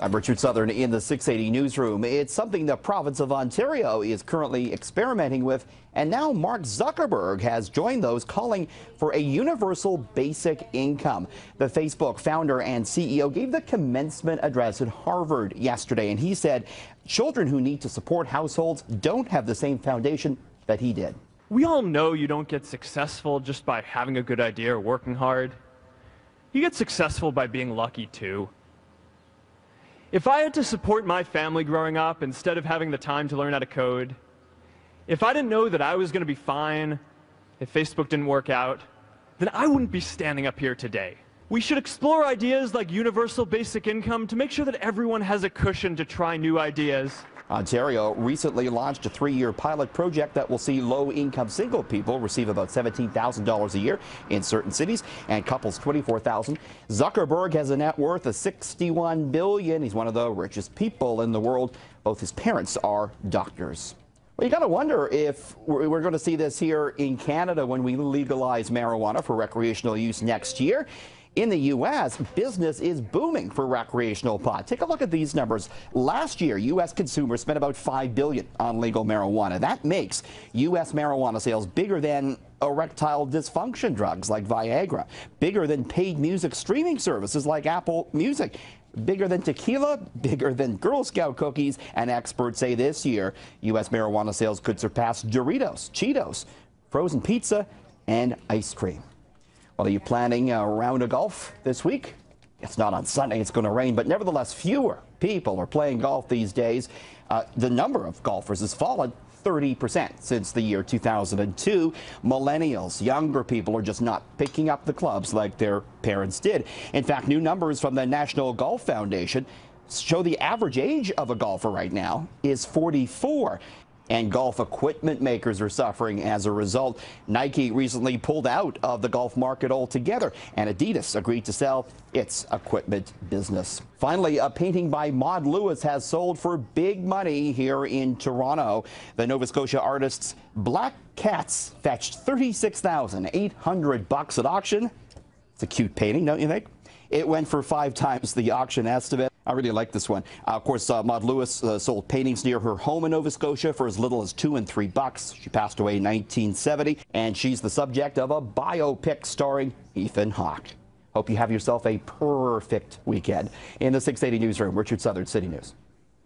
I'm Richard Southern in the 680 newsroom. It's something the province of Ontario is currently experimenting with, and now Mark Zuckerberg has joined those calling for a universal basic income. The Facebook founder and CEO gave the commencement address at Harvard yesterday, and he said children who need to support households don't have the same foundation that he did. We all know you don't get successful just by having a good idea or working hard. You get successful by being lucky too. If I had to support my family growing up instead of having the time to learn how to code, if I didn't know that I was going to be fine if Facebook didn't work out, then I wouldn't be standing up here today. We should explore ideas like universal basic income to make sure that everyone has a cushion to try new ideas. Ontario recently launched a 3-year pilot project that will see low-income single people receive about $17,000 a year in certain cities and couples $24,000. Zuckerberg has a net worth of $61 billion. He's one of the richest people in the world. Both his parents are doctors. Well, you got to wonder if we're going to see this here in Canada when we legalize marijuana for recreational use next year. In the U.S., business is booming for recreational pot. Take a look at these numbers. Last year, U.S. consumers spent about $5 billion on legal marijuana. That makes U.S. marijuana sales bigger than erectile dysfunction drugs like Viagra, bigger than paid music streaming services like Apple Music, bigger than tequila, bigger than Girl Scout cookies, and experts say this year, U.S. marijuana sales could surpass Doritos, Cheetos, frozen pizza, and ice cream. Well, are you planning a round of golf this week? It's not on Sunday, it's going to rain, but nevertheless, fewer people are playing golf these days. The number of golfers has fallen 30% since the year 2002. Millennials, younger people, are just not picking up the clubs like their parents did. In fact, new numbers from the National Golf Foundation show the average age of a golfer right now is 44. And golf equipment makers are suffering as a result. Nike recently pulled out of the golf market altogether, and Adidas agreed to sell its equipment business. Finally, a painting by Maud Lewis has sold for big money here in Toronto. The Nova Scotia artist's Black Cats fetched $36,800 at auction. It's a cute painting, don't you think? It went for 5 times the auction estimate. I really like this one. Of course, Maud Lewis sold paintings near her home in Nova Scotia for as little as $2 and $3. She passed away in 1970, and she's the subject of a biopic starring Ethan Hawke. Hope you have yourself a perfect weekend. In the 680 newsroom, Richard Southern, City News.